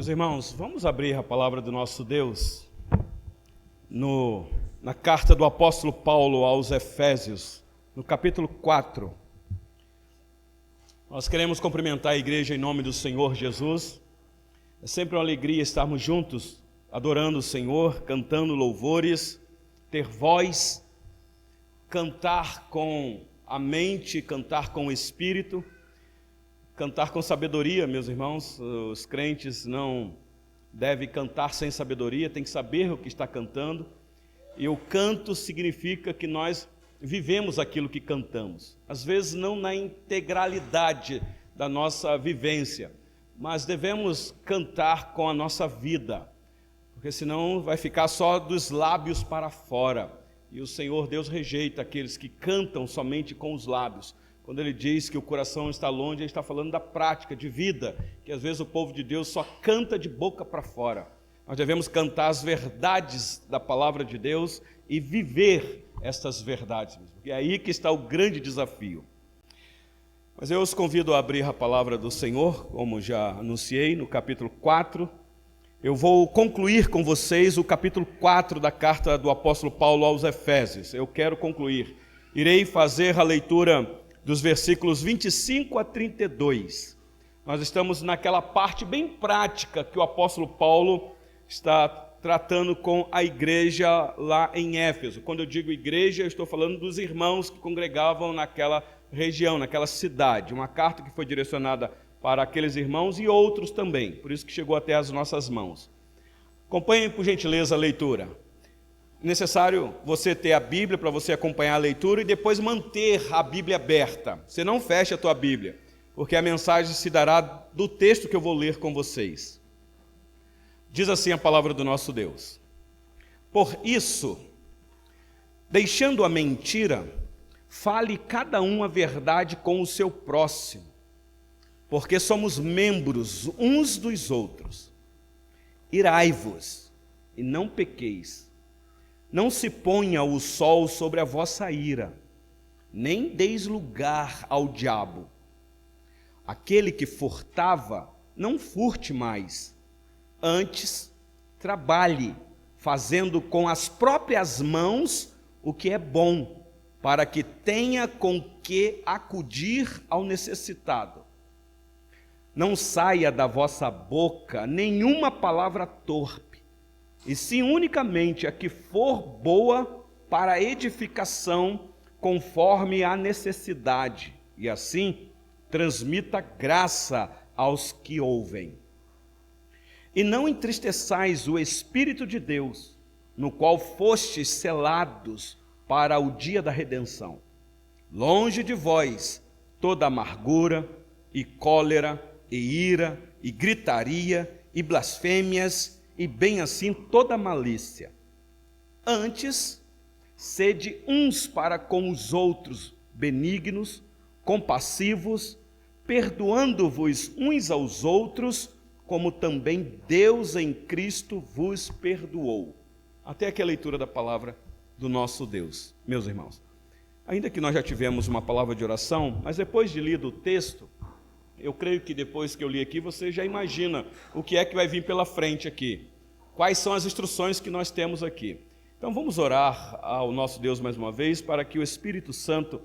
Meus irmãos, vamos abrir a palavra do nosso Deus na carta do apóstolo Paulo aos Efésios, no capítulo 4. Nós queremos cumprimentar a igreja em nome do Senhor Jesus. É sempre uma alegria estarmos juntos, adorando o Senhor, cantando louvores, ter voz, cantar com a mente, cantar com o espírito, cantar com sabedoria, meus irmãos. Os crentes não devem cantar sem sabedoria, tem que saber o que está cantando. E o canto significa que nós vivemos aquilo que cantamos. Às vezes não na integralidade da nossa vivência, mas devemos cantar com a nossa vida, porque senão vai ficar só dos lábios para fora. E o Senhor Deus rejeita aqueles que cantam somente com os lábios. Quando ele diz que o coração está longe, ele está falando da prática de vida, que às vezes o povo de Deus só canta de boca para fora. Nós devemos cantar as verdades da palavra de Deus e viver estas verdades. E é aí que está o grande desafio. Mas eu os convido a abrir a palavra do Senhor, como já anunciei, no capítulo 4. Eu vou concluir com vocês o capítulo 4 da carta do apóstolo Paulo aos Efésios. Eu quero concluir. Irei fazer a leitura dos versículos 25 a 32. Nós estamos naquela parte bem prática que o apóstolo Paulo está tratando com a igreja lá em Éfeso. Quando eu digo igreja, eu estou falando dos irmãos que congregavam naquela região, naquela cidade. Uma carta que foi direcionada para aqueles irmãos e outros também, por isso que chegou até as nossas mãos. Acompanhem, por gentileza, a leitura. Necessário você ter a Bíblia para você acompanhar a leitura e depois manter a Bíblia aberta. Você não fecha a tua Bíblia, porque a mensagem se dará do texto que eu vou ler com vocês. Diz assim a palavra do nosso Deus: Por isso, deixando a mentira, fale cada um a verdade com o seu próximo, porque somos membros uns dos outros. Irai-vos e não pequeis. Não se ponha o sol sobre a vossa ira, nem deis lugar ao diabo. Aquele que furtava, não furte mais. Antes, trabalhe, fazendo com as próprias mãos o que é bom, para que tenha com que acudir ao necessitado. Não saia da vossa boca nenhuma palavra torpe, e sim unicamente a que for boa para edificação, conforme a necessidade, e assim transmita graça aos que ouvem. E não entristeçais o Espírito de Deus, no qual fostes selados para o dia da redenção. Longe de vós toda amargura e cólera e ira e gritaria e blasfêmias, e bem assim toda malícia. Antes, sede uns para com os outros benignos, compassivos, perdoando-vos uns aos outros, como também Deus em Cristo vos perdoou. Até aqui a leitura da palavra do nosso Deus, meus irmãos. Ainda que nós já tivemos uma palavra de oração, mas depois de lido o texto, eu creio que depois que eu li aqui, você já imagina o que é que vai vir pela frente aqui. Quais são as instruções que nós temos aqui. Então vamos orar ao nosso Deus mais uma vez, para que o Espírito Santo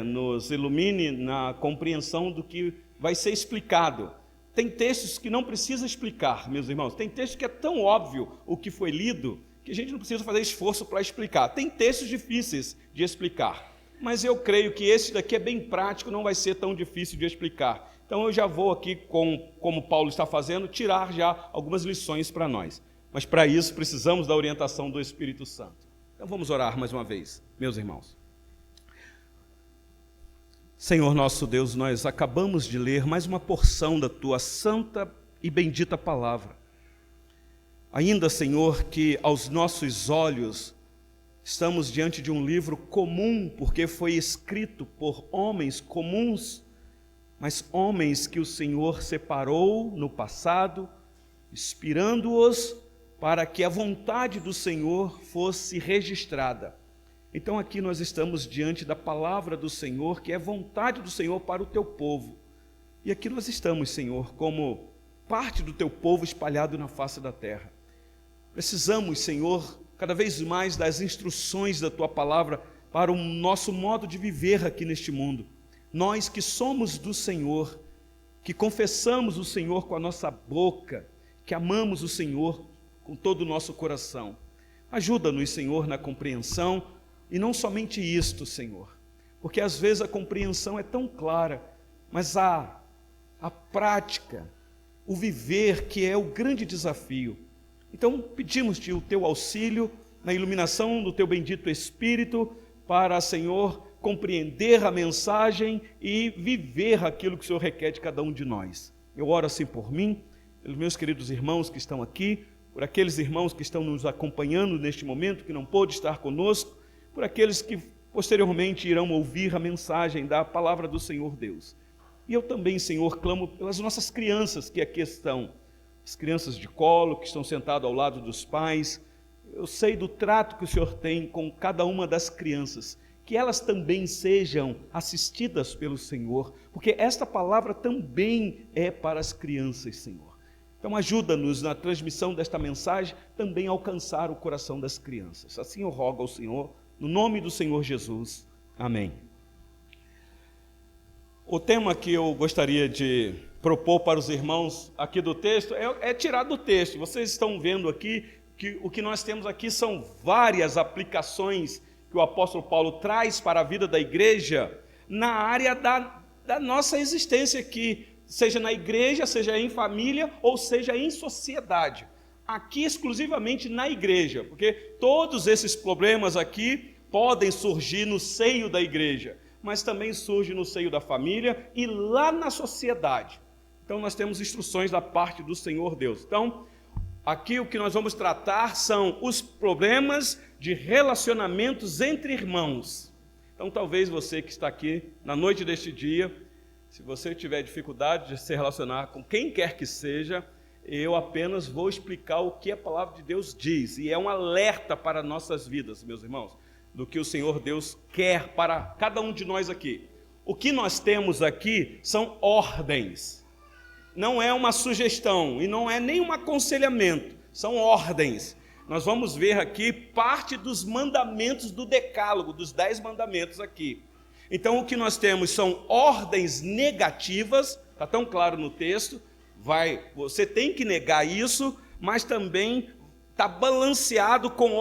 nos ilumine na compreensão do que vai ser explicado. Tem textos que não precisa explicar, meus irmãos. Tem texto que é tão óbvio o que foi lido, que a gente não precisa fazer esforço para explicar. Tem textos difíceis de explicar, mas eu creio que esse daqui é bem prático, não vai ser tão difícil de explicar. Então eu já vou aqui, como Paulo está fazendo, tirar já algumas lições para nós. Mas para isso precisamos da orientação do Espírito Santo. Então vamos orar mais uma vez, meus irmãos. Senhor nosso Deus, nós acabamos de ler mais uma porção da Tua santa e bendita palavra. Ainda, Senhor, que aos nossos olhos estamos diante de um livro comum, porque foi escrito por homens comuns, mas homens que o Senhor separou no passado, inspirando-os para que a vontade do Senhor fosse registrada. Então aqui nós estamos diante da palavra do Senhor, que é vontade do Senhor para o teu povo. E aqui nós estamos, Senhor, como parte do teu povo espalhado na face da terra. Precisamos, Senhor, cada vez mais das instruções da tua palavra para o nosso modo de viver aqui neste mundo. Nós que somos do Senhor, que confessamos o Senhor com a nossa boca, que amamos o Senhor com todo o nosso coração. Ajuda-nos, Senhor, na compreensão, e não somente isto, Senhor, porque às vezes a compreensão é tão clara, mas a prática, o viver, que é o grande desafio. Então pedimos-te o teu auxílio na iluminação do teu bendito Espírito para, Senhor, compreender a mensagem e viver aquilo que o Senhor requer de cada um de nós. Eu oro assim por mim, pelos meus queridos irmãos que estão aqui, por aqueles irmãos que estão nos acompanhando neste momento, que não pôde estar conosco, por aqueles que posteriormente irão ouvir a mensagem da palavra do Senhor Deus. E eu também, Senhor, clamo pelas nossas crianças que aqui estão, as crianças de colo, que estão sentadas ao lado dos pais. Eu sei do trato que o Senhor tem com cada uma das crianças, que elas também sejam assistidas pelo Senhor, porque esta palavra também é para as crianças, Senhor. Então ajuda-nos na transmissão desta mensagem também a alcançar o coração das crianças. Assim eu rogo ao Senhor, no nome do Senhor Jesus. Amém. O tema que eu gostaria de propor para os irmãos aqui do texto é tirado do texto. Vocês estão vendo aqui que o que nós temos aqui são várias aplicações que o apóstolo Paulo traz para a vida da igreja na área da nossa existência aqui, seja na igreja, seja em família ou seja em sociedade. Aqui exclusivamente na igreja, porque todos esses problemas aqui podem surgir no seio da igreja, mas também surge no seio da família e lá na sociedade. Então nós temos instruções da parte do Senhor Deus. Então, aqui o que nós vamos tratar são os problemas de relacionamentos entre irmãos. Então talvez você que está aqui na noite deste dia, se você tiver dificuldade de se relacionar com quem quer que seja, eu apenas vou explicar o que a palavra de Deus diz, e é um alerta para nossas vidas, meus irmãos, do que o Senhor Deus quer para cada um de nós aqui. O que nós temos aqui são ordens, não é uma sugestão e não é nem um aconselhamento, são ordens. Nós vamos ver aqui parte dos mandamentos do decálogo, dos 10 mandamentos aqui. Então o que nós temos são ordens negativas, está tão claro no texto, você tem que negar isso, mas também está balanceado com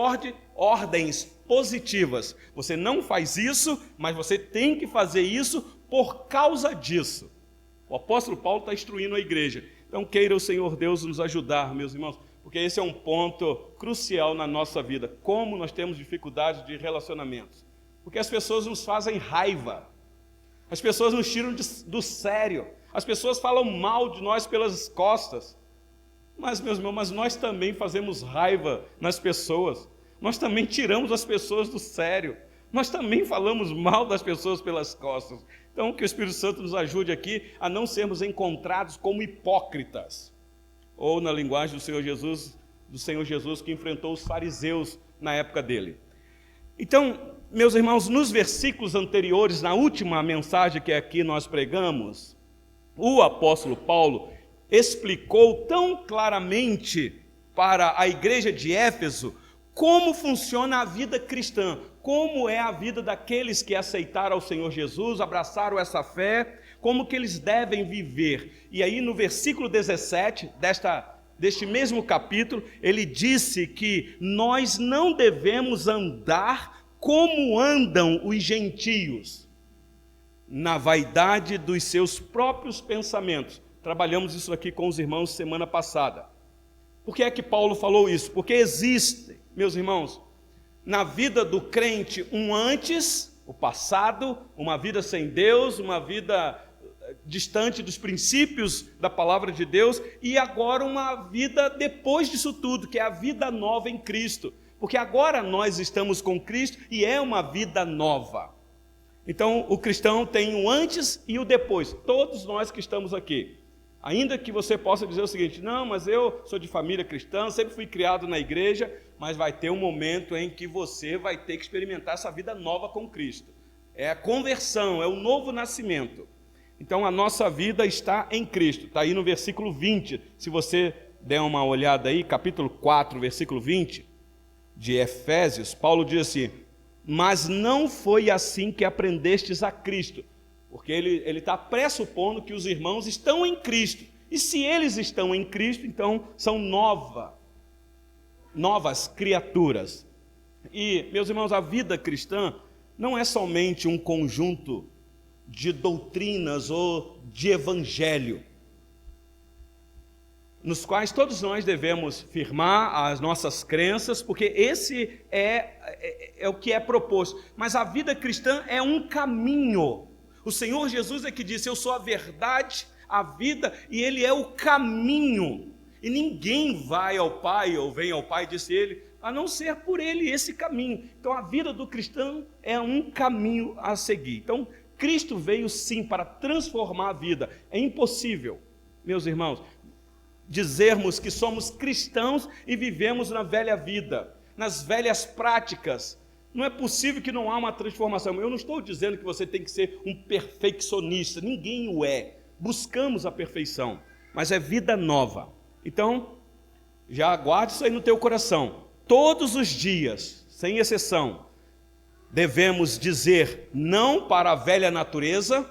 ordens positivas. Você não faz isso, mas você tem que fazer isso por causa disso. O apóstolo Paulo está instruindo a igreja. Então queira o Senhor Deus nos ajudar, meus irmãos, porque esse é um ponto crucial na nossa vida, como nós temos dificuldade de relacionamentos. Porque as pessoas nos fazem raiva, as pessoas nos tiram do sério, as pessoas falam mal de nós pelas costas. Mas, meus irmãos, nós também fazemos raiva nas pessoas, nós também tiramos as pessoas do sério, nós também falamos mal das pessoas pelas costas. Então, que o Espírito Santo nos ajude aqui a não sermos encontrados como hipócritas, ou na linguagem do Senhor Jesus que enfrentou os fariseus na época dele. Então, meus irmãos, nos versículos anteriores, na última mensagem que aqui nós pregamos, o apóstolo Paulo explicou tão claramente para a igreja de Éfeso como funciona a vida cristã, como é a vida daqueles que aceitaram o Senhor Jesus, abraçaram essa fé, como que eles devem viver. E aí no versículo 17 deste mesmo capítulo, ele disse que nós não devemos andar como andam os gentios, na vaidade dos seus próprios pensamentos. Trabalhamos isso aqui com os irmãos semana passada. Por que é que Paulo falou isso? Porque existe, meus irmãos, na vida do crente um antes, o passado, uma vida sem Deus, uma vida distante dos princípios da palavra de Deus, e agora uma vida depois disso tudo, que é a vida nova em Cristo. Porque agora nós estamos com Cristo e é uma vida nova. Então o cristão tem o antes e o depois, todos nós que estamos aqui. Ainda que você possa dizer o seguinte: não, mas eu sou de família cristã, sempre fui criado na igreja, mas vai ter um momento em que você vai ter que experimentar essa vida nova com Cristo. É a conversão, é o novo nascimento. Então a nossa vida está em Cristo. Está aí no versículo 20. Se você der uma olhada aí, capítulo 4, versículo 20, de Efésios, Paulo diz assim: mas não foi assim que aprendestes a Cristo. Porque ele está pressupondo que os irmãos estão em Cristo. E se eles estão em Cristo, então são novas criaturas. E, meus irmãos, a vida cristã não é somente um conjunto de doutrinas ou de evangelho, nos quais todos nós devemos firmar as nossas crenças, porque esse é o que é proposto. Mas a vida cristã é um caminho. O Senhor Jesus é que disse: eu sou a verdade, a vida, e Ele é o caminho. E ninguém vai ao Pai, ou vem ao Pai, disse ele, a não ser por Ele esse caminho. Então a vida do cristão é um caminho a seguir. Então Cristo veio sim para transformar a vida. É impossível, meus irmãos, dizermos que somos cristãos e vivemos na velha vida, nas velhas práticas. Não é possível que não há uma transformação. Eu não estou dizendo que você tem que ser um perfeccionista, ninguém o é. Buscamos a perfeição, mas é vida nova. Então, já guarde isso aí no teu coração. Todos os dias, sem exceção, devemos dizer não para a velha natureza,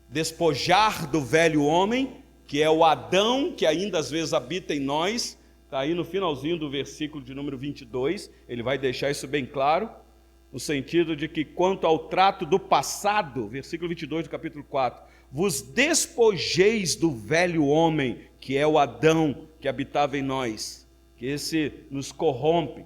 despojar do velho homem, que é o Adão que ainda às vezes habita em nós. Está aí no finalzinho do versículo de número 22, ele vai deixar isso bem claro, no sentido de que quanto ao trato do passado, versículo 22 do capítulo 4, vos despojeis do velho homem, que é o Adão que habitava em nós, que esse nos corrompe.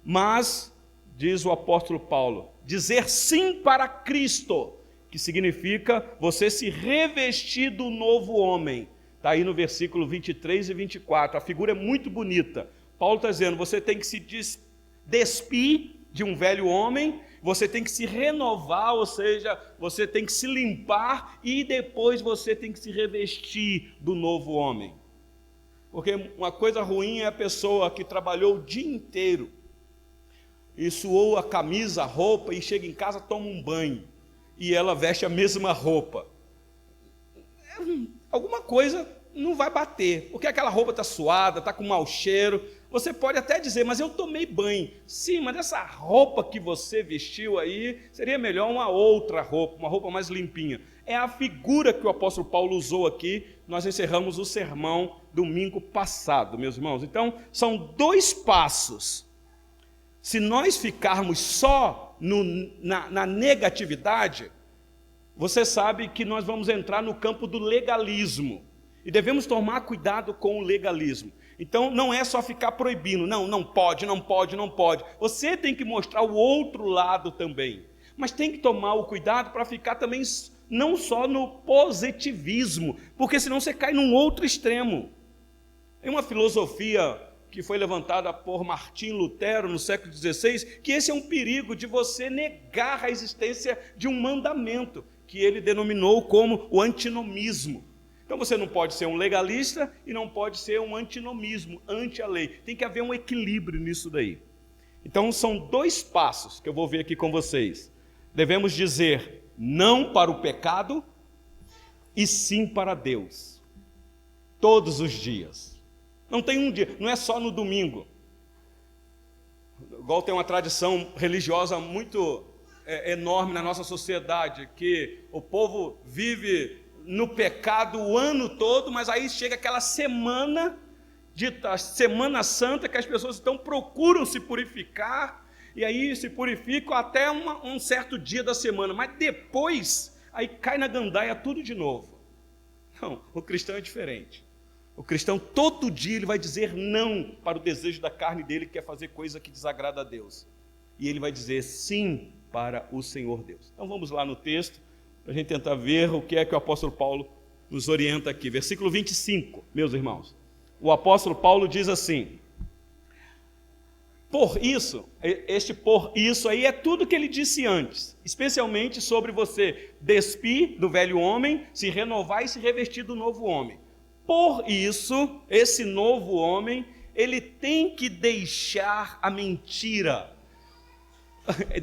Mas, diz o apóstolo Paulo, dizer sim para Cristo, que significa você se revestir do novo homem. Está aí no versículo 23 e 24, a figura é muito bonita. Paulo está dizendo, você tem que se despir de um velho homem, você tem que se renovar, ou seja, você tem que se limpar e depois você tem que se revestir do novo homem. Porque uma coisa ruim é a pessoa que trabalhou o dia inteiro e suou a camisa, a roupa, e chega em casa, toma um banho e ela veste a mesma roupa. Alguma coisa não vai bater, porque aquela roupa está suada, está com mau cheiro. Você pode até dizer, mas eu tomei banho. Sim, mas essa roupa que você vestiu aí, seria melhor uma outra roupa, uma roupa mais limpinha. É a figura que o apóstolo Paulo usou aqui. Nós encerramos o sermão domingo passado, meus irmãos. Então, são 2 passos. Se nós ficarmos só na negatividade, você sabe que nós vamos entrar no campo do legalismo. E devemos tomar cuidado com o legalismo. Então, não é só ficar proibindo. Não pode, não pode, não pode. Você tem que mostrar o outro lado também. Mas tem que tomar o cuidado para ficar também não só no positivismo, porque senão você cai num outro extremo. Tem uma filosofia que foi levantada por Martim Lutero no século XVI, que esse é um perigo de você negar a existência de um mandamento, que ele denominou como o antinomismo. Então você não pode ser um legalista e não pode ser um antinomismo, anti a lei. Tem que haver um equilíbrio nisso daí. Então são 2 passos que eu vou ver aqui com vocês. Devemos dizer não para o pecado e sim para Deus. Todos os dias. Não tem um dia, não é só no domingo. Igual tem uma tradição religiosa muito enorme na nossa sociedade, que o povo vive no pecado o ano todo, mas aí chega aquela semana, dita Semana Santa, que as pessoas então procuram se purificar, e aí se purificam até um certo dia da semana, mas depois, aí cai na gandaia tudo de novo. Não, o cristão é diferente. O cristão todo dia ele vai dizer não para o desejo da carne dele, que quer fazer coisa que desagrada a Deus. E ele vai dizer sim para o Senhor Deus. Então vamos lá no texto, para a gente tentar ver o que é que o apóstolo Paulo nos orienta aqui. Versículo 25, meus irmãos. O apóstolo Paulo diz assim: por isso, este por isso aí é tudo que ele disse antes, especialmente sobre você despir do velho homem, se renovar e se revestir do novo homem. Por isso, esse novo homem, ele tem que deixar a mentira.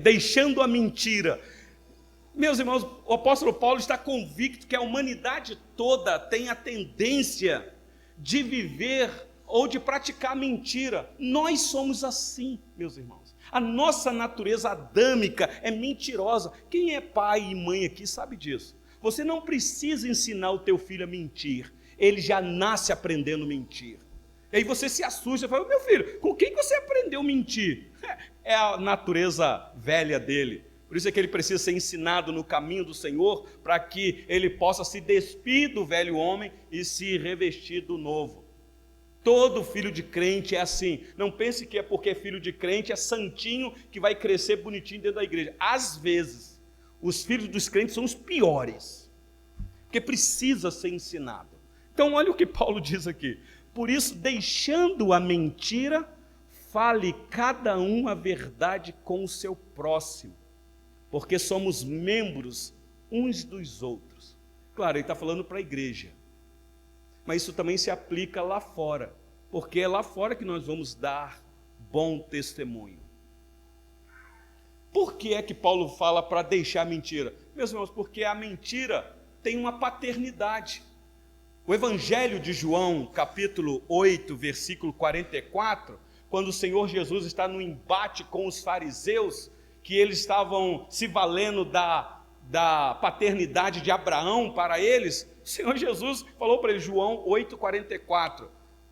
Deixando a mentira. Meus irmãos, o apóstolo Paulo está convicto que a humanidade toda tem a tendência de viver ou de praticar mentira. Nós somos assim, meus irmãos. A nossa natureza adâmica é mentirosa. Quem é pai e mãe aqui sabe disso. Você não precisa ensinar o teu filho a mentir. Ele já nasce aprendendo a mentir. E aí você se assusta e fala, meu filho, com quem você aprendeu a mentir? É a natureza velha dele. Por isso é que ele precisa ser ensinado no caminho do Senhor, para que ele possa se despir do velho homem e se revestir do novo. Todo filho de crente é assim. Não pense que é porque é filho de crente, é santinho, que vai crescer bonitinho dentro da igreja. Às vezes, os filhos dos crentes são os piores, porque precisa ser ensinado. Então olha o que Paulo diz aqui. Por isso, deixando a mentira, fale cada um a verdade com o seu próximo, porque somos membros uns dos outros. Claro, ele está falando para a igreja, mas isso também se aplica lá fora, porque é lá fora que nós vamos dar bom testemunho. Por que é que Paulo fala para deixar a mentira? Meus irmãos, porque a mentira tem uma paternidade. O Evangelho de João, capítulo 8, versículo 44, quando o Senhor Jesus está no embate com os fariseus, que eles estavam se valendo da paternidade de Abraão para eles, o Senhor Jesus falou para eles, João 8,44, o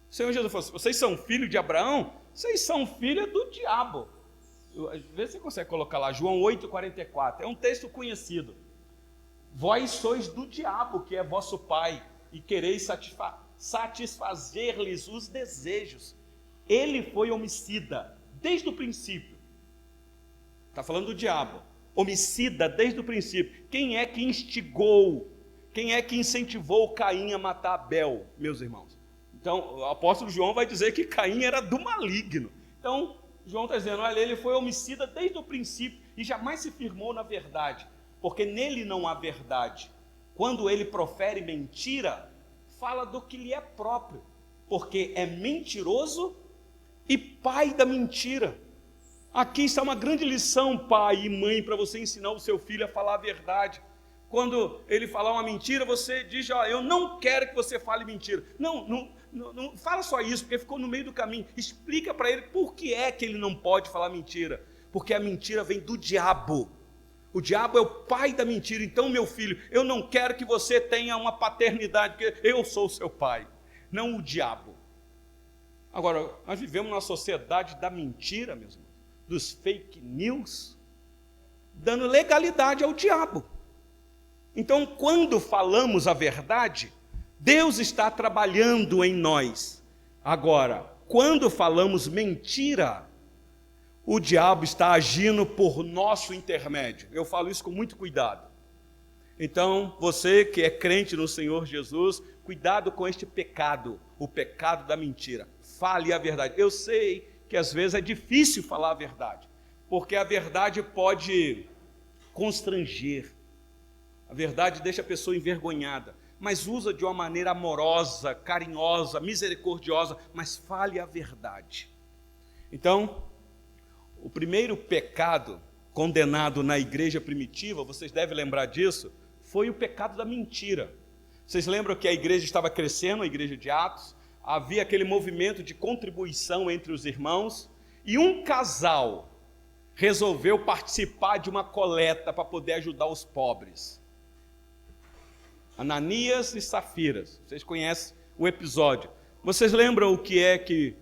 Senhor Jesus falou, vocês são filhos de Abraão? Vocês são filhos do diabo. Vê se você consegue colocar lá, João 8,44, é um texto conhecido. Vós sois do diabo, que é vosso pai, e quereis satisfazer-lhes os desejos. Ele foi homicida desde o princípio. Está falando do diabo, homicida desde o princípio. Quem é que instigou, quem é que incentivou Caim a matar Abel, meus irmãos? Então, o apóstolo João vai dizer que Caim era do maligno. Então, João está dizendo, olha, ele foi homicida desde o princípio e jamais se firmou na verdade, porque nele não há verdade. Quando ele profere mentira, fala do que lhe é próprio, porque é mentiroso e pai da mentira. Aqui está uma grande lição, pai e mãe, para você ensinar o seu filho a falar a verdade. Quando ele falar uma mentira, você diz, eu não quero que você fale mentira. Não fala só isso, porque ficou no meio do caminho. Explica para ele por que é que ele não pode falar mentira. Porque a mentira vem do diabo. O diabo é o pai da mentira. Então, meu filho, eu não quero que você tenha uma paternidade, porque eu sou o seu pai, não o diabo. Agora, nós vivemos numa sociedade da mentira, meus irmãos, dos fake news, dando legalidade ao diabo. Então, quando falamos a verdade, Deus está trabalhando em nós. Agora, quando falamos mentira, o diabo está agindo por nosso intermédio. Eu falo isso com muito cuidado. Então, você que é crente no Senhor Jesus, cuidado com este pecado, o pecado da mentira. Fale a verdade. Eu sei que às vezes é difícil falar a verdade, porque a verdade pode constranger. A verdade deixa a pessoa envergonhada, mas usa de uma maneira amorosa, carinhosa, misericordiosa, mas fale a verdade. Então, o primeiro pecado condenado na igreja primitiva, vocês devem lembrar disso, foi o pecado da mentira. Vocês lembram que a igreja estava crescendo, a igreja de Atos, havia aquele movimento de contribuição entre os irmãos, e um casal resolveu participar de uma coleta para poder ajudar os pobres. Ananias e Safiras, vocês conhecem o episódio. Vocês lembram o que é que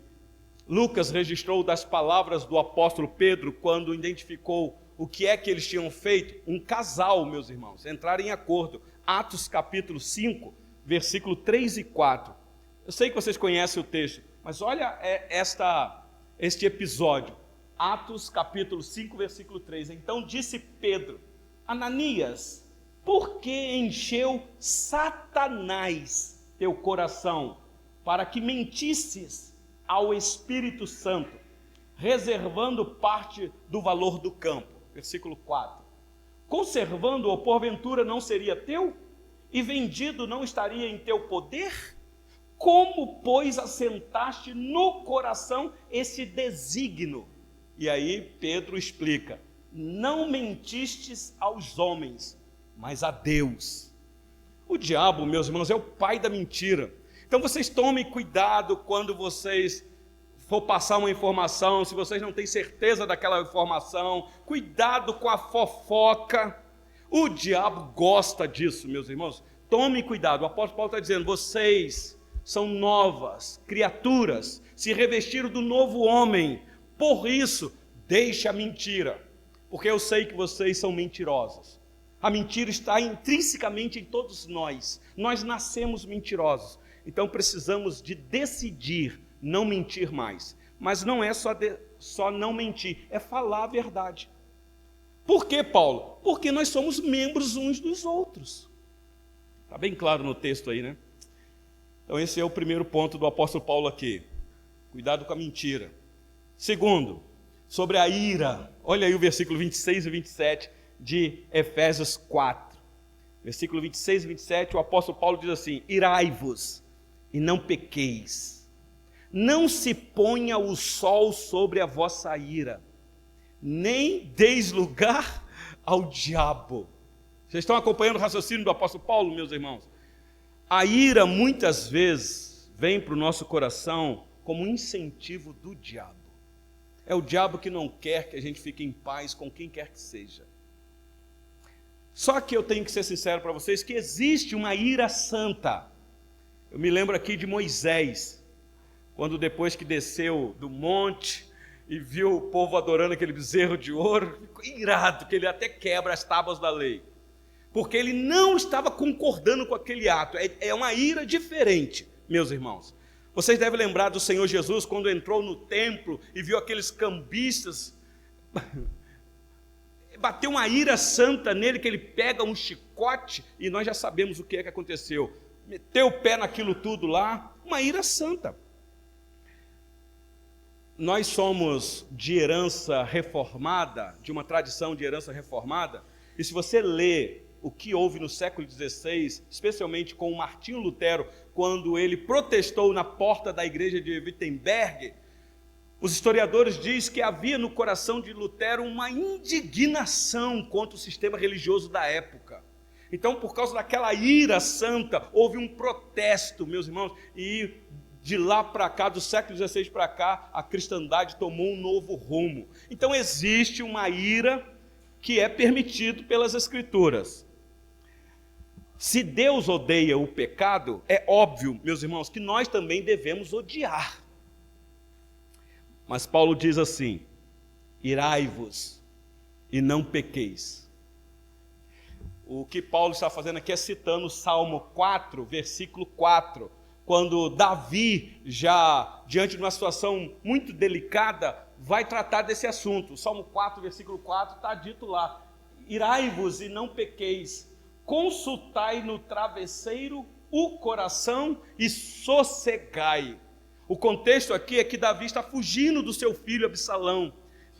Lucas registrou das palavras do apóstolo Pedro, quando identificou o que é que eles tinham feito? Um casal, meus irmãos, entraram em acordo. Atos capítulo 5, versículo 3 e 4. Eu sei que vocês conhecem o texto, mas olha este episódio. Atos capítulo 5, versículo 3. Então disse Pedro, Ananias, por que encheu Satanás teu coração, para que mentisses ao Espírito Santo, reservando parte do valor do campo? Versículo 4. Conservando-o, porventura não seria teu? E vendido não estaria em teu poder? Como, pois, assentaste no coração esse desígnio? E aí Pedro explica, não mentistes aos homens, mas a Deus. O diabo, meus irmãos, é o pai da mentira. Então vocês tomem cuidado quando vocês for passar uma informação, se vocês não têm certeza daquela informação, cuidado com a fofoca. O diabo gosta disso, meus irmãos. Tomem cuidado. O apóstolo Paulo está dizendo, vocês são novas criaturas, se revestiram do novo homem. Por isso, deixe a mentira, porque eu sei que vocês são mentirosos. A mentira está intrinsecamente em todos nós. Nós nascemos mentirosos. Então precisamos de decidir não mentir mais. Mas não é só não mentir, é falar a verdade. Por que, Paulo? Porque nós somos membros uns dos outros. Está bem claro no texto aí, né? Então esse é o primeiro ponto do apóstolo Paulo aqui. Cuidado com a mentira. Segundo, sobre a ira. Olha aí o versículo 26 e 27 de Efésios 4. Versículo 26 e 27, o apóstolo Paulo diz assim: irai-vos e não pequeis. Não se ponha o sol sobre a vossa ira, nem deis lugar ao diabo. Vocês estão acompanhando o raciocínio do apóstolo Paulo, meus irmãos? A ira muitas vezes vem para o nosso coração como um incentivo do diabo. É o diabo que não quer que a gente fique em paz com quem quer que seja. Só que eu tenho que ser sincero para vocês que existe uma ira santa. Eu me lembro aqui de Moisés, quando depois que desceu do monte e viu o povo adorando aquele bezerro de ouro, ficou irado, que ele até quebra as tábuas da lei. Porque ele não estava concordando com aquele ato. É uma ira diferente, meus irmãos. Vocês devem lembrar do Senhor Jesus, quando entrou no templo e viu aqueles cambistas, bateu uma ira santa nele, que ele pega um chicote, e nós já sabemos o que é que aconteceu. Meteu o pé naquilo tudo lá, uma ira santa. Nós somos de herança reformada, de uma tradição de herança reformada, e se você lê o que houve no século XVI, especialmente com o Martinho Lutero, quando ele protestou na porta da igreja de Wittenberg, os historiadores dizem que havia no coração de Lutero uma indignação contra o sistema religioso da época. Então, por causa daquela ira santa, houve um protesto, meus irmãos, e de lá para cá, do século XVI para cá, a cristandade tomou um novo rumo. Então existe uma ira que é permitido pelas Escrituras. Se Deus odeia o pecado, é óbvio, meus irmãos, que nós também devemos odiar. Mas Paulo diz assim: irai-vos e não pequeis. O que Paulo está fazendo aqui é citando o Salmo 4, versículo 4, quando Davi, já diante de uma situação muito delicada, vai tratar desse assunto. O Salmo 4, versículo 4, está dito lá: irai-vos e não pequeis, consultai no travesseiro o coração e sossegai. O contexto aqui é que Davi está fugindo do seu filho Absalão,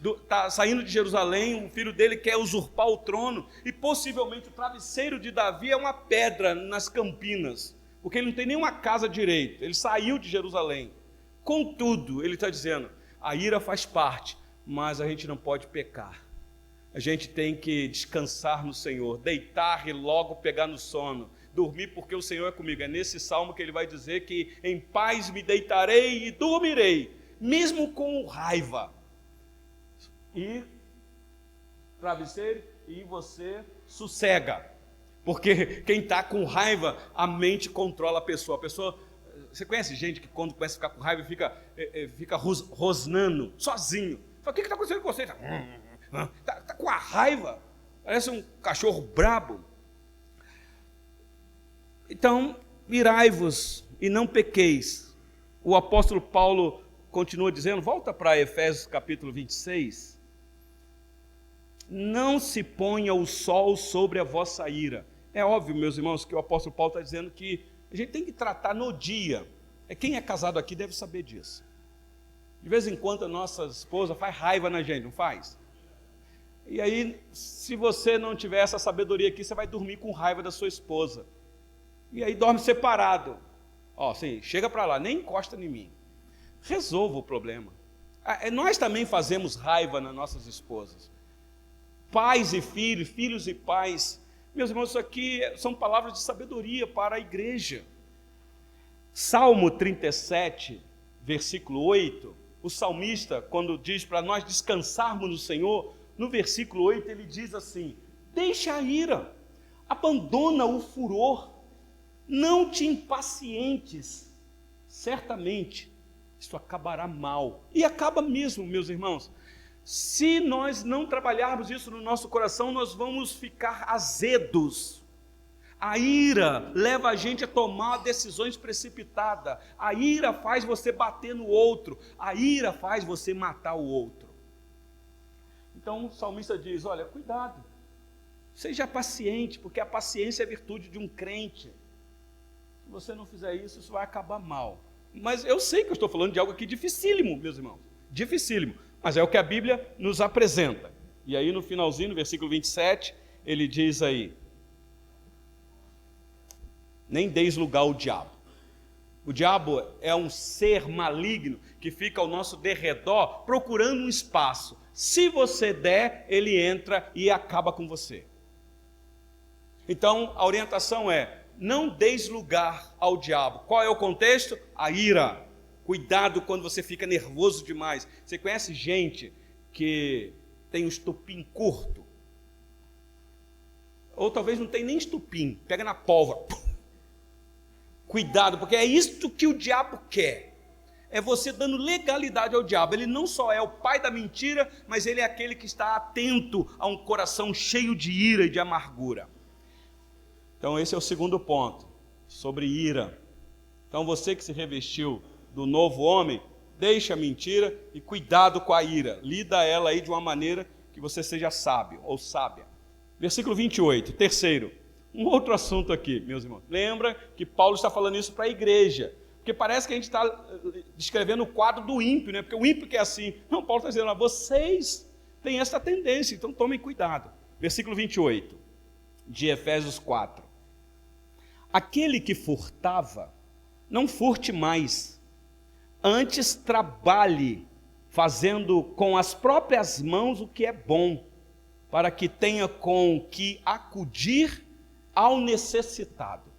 está saindo de Jerusalém, o filho dele quer usurpar o trono, e possivelmente o travesseiro de Davi é uma pedra nas campinas, porque ele não tem nenhuma casa direito, ele saiu de Jerusalém. Contudo, ele está dizendo, a ira faz parte, mas a gente não pode pecar. A gente tem que descansar no Senhor, deitar e logo pegar no sono, dormir porque o Senhor é comigo. É nesse salmo que ele vai dizer que em paz me deitarei e dormirei, mesmo com raiva. E travesseiro, e você sossega, porque quem está com raiva, a mente controla a pessoa. Você conhece gente que quando começa a ficar com raiva fica rosnando sozinho? Fala, o que está acontecendo com você? Está com a raiva, parece um cachorro brabo. Então, irai-vos e não pequeis. O apóstolo Paulo continua dizendo, volta para Efésios capítulo 26, não se ponha o sol sobre a vossa ira. É óbvio, meus irmãos, que o apóstolo Paulo está dizendo que a gente tem que tratar no dia. Quem é casado aqui deve saber disso. De vez em quando a nossa esposa faz raiva na gente, não faz? E aí, se você não tiver essa sabedoria aqui, você vai dormir com raiva da sua esposa. E aí dorme separado. Assim, chega para lá, nem encosta em mim. Resolva o problema. Nós também fazemos raiva nas nossas esposas. pais e filhos, filhos e pais. Meus irmãos, isso aqui são palavras de sabedoria para a igreja. Salmo 37, versículo 8, o salmista, quando diz para nós descansarmos no Senhor, no versículo 8 ele diz assim: deixa a ira, abandona o furor, não te impacientes, certamente isso acabará mal. E acaba mesmo, meus irmãos. Se nós não trabalharmos isso no nosso coração, nós vamos ficar azedos. A ira leva a gente a tomar decisões precipitadas. A ira faz você bater no outro. A ira faz você matar o outro. Então o salmista diz: olha, cuidado, seja paciente, porque a paciência é a virtude de um crente. Se você não fizer isso, isso vai acabar mal. Mas eu sei que eu estou falando de algo aqui dificílimo, meus irmãos, dificílimo, mas é o que a Bíblia nos apresenta. E aí no finalzinho, no versículo 27, ele diz aí: nem deis lugar ao diabo. O diabo é um ser maligno que fica ao nosso derredor procurando um espaço. Se você der, ele entra e acaba com você. Então, a orientação é: não deis lugar ao diabo. Qual é o contexto? A ira. Cuidado quando você fica nervoso demais. Você conhece gente que tem um estupim curto? Ou talvez não tem nem estupim, pega na pólvora. Cuidado, porque é isto que o diabo quer. É você dando legalidade ao diabo. Ele não só é o pai da mentira, mas ele é aquele que está atento a um coração cheio de ira e de amargura. Então esse é o segundo ponto, sobre ira. Então você que se revestiu do novo homem, deixa a mentira e cuidado com a ira. Lida ela aí de uma maneira que você seja sábio ou sábia. Versículo 28, terceiro. Um outro assunto aqui, meus irmãos. Lembra que Paulo está falando isso para a igreja. Porque parece que a gente está descrevendo o quadro do ímpio, né? Porque o ímpio que é assim. Não, Paulo está dizendo: vocês têm essa tendência, então tomem cuidado. Versículo 28, de Efésios 4. Aquele que furtava, não furte mais. Antes trabalhe, fazendo com as próprias mãos o que é bom, para que tenha com que acudir ao necessitado.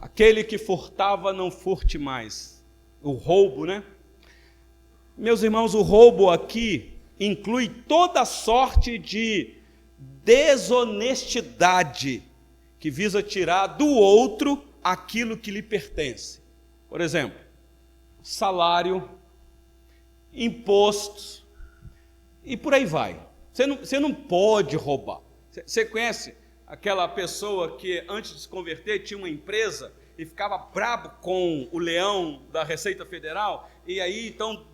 Aquele que furtava, não furte mais. O roubo, né? Meus irmãos, o roubo aqui inclui toda sorte de desonestidade que visa tirar do outro aquilo que lhe pertence. Por exemplo, salário, impostos e por aí vai. Você não pode roubar. Você conhece aquela pessoa que antes de se converter tinha uma empresa e ficava brabo com o leão da Receita Federal, e aí então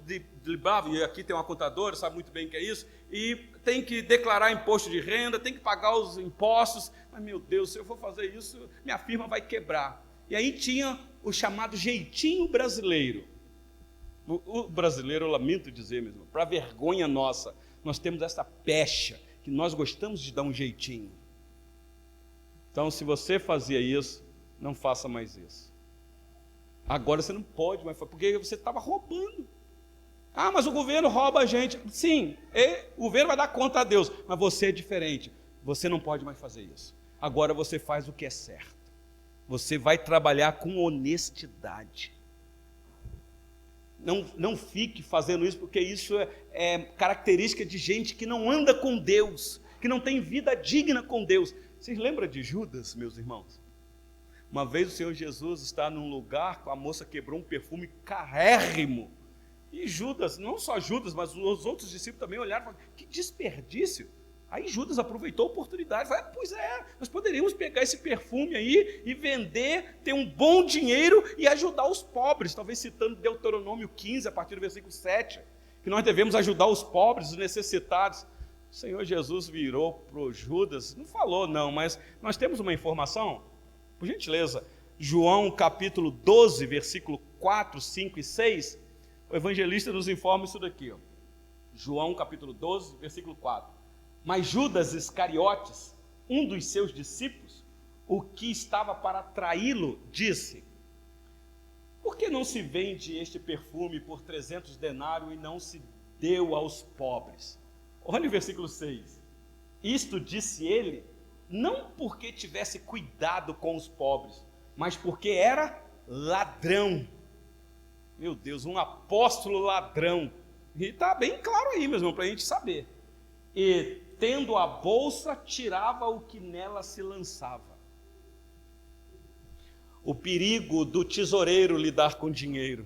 driblava, e aqui tem uma contadora, sabe muito bem o que é isso, e tem que declarar imposto de renda, tem que pagar os impostos, mas meu Deus, se eu for fazer isso, minha firma vai quebrar. E aí tinha o chamado jeitinho brasileiro. O brasileiro, eu lamento dizer mesmo, para vergonha nossa, nós temos essa pecha, que nós gostamos de dar um jeitinho. Então, se você fazia isso, não faça mais isso. Agora você não pode mais, porque você estava roubando. Ah, mas o governo rouba a gente. Sim, o governo vai dar conta a Deus, mas você é diferente. Você não pode mais fazer isso. Agora você faz o que é certo. Você vai trabalhar com honestidade. Não fique fazendo isso, porque isso é característica de gente que não anda com Deus, que não tem vida digna com Deus. Vocês lembram de Judas, meus irmãos? Uma vez o Senhor Jesus está num lugar, a moça quebrou um perfume carérrimo. E Judas, não só Judas, mas os outros discípulos também olharam e falaram: que desperdício. Aí Judas aproveitou a oportunidade, falou: pois é, nós poderíamos pegar esse perfume aí e vender, ter um bom dinheiro e ajudar os pobres, talvez citando Deuteronômio 15, a partir do versículo 7, que nós devemos ajudar os pobres, os necessitados. O Senhor Jesus virou para o Judas, não falou não, mas nós temos uma informação, por gentileza, João capítulo 12, versículo 4, 5 e 6, o evangelista nos informa isso daqui, ó. João capítulo 12, versículo 4. Mas Judas Iscariotes, um dos seus discípulos, o que estava para traí-lo, disse: por que não se vende este perfume por 300 denários e não se deu aos pobres? Olha o versículo 6. Isto disse ele, não porque tivesse cuidado com os pobres, mas porque era ladrão. Meu Deus, um apóstolo ladrão. E está bem claro aí, meu irmão, para a gente saber. E tendo a bolsa, tirava o que nela se lançava. O perigo do tesoureiro lidar com dinheiro.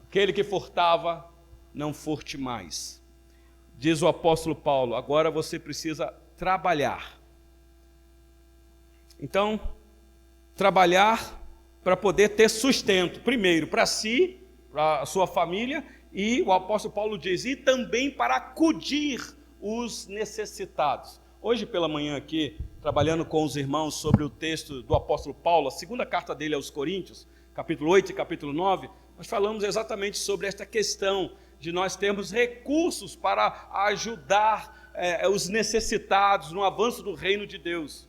Aquele que furtava, não furte mais. Diz o apóstolo Paulo, agora você precisa trabalhar. Então, trabalhar para poder ter sustento, primeiro para si, para a sua família, e o apóstolo Paulo diz, e também para acudir os necessitados. Hoje pela manhã aqui, trabalhando com os irmãos sobre o texto do apóstolo Paulo, a segunda carta dele aos Coríntios, capítulo 8 e capítulo 9, nós falamos exatamente sobre esta questão de nós termos recursos para ajudar os necessitados no avanço do reino de Deus.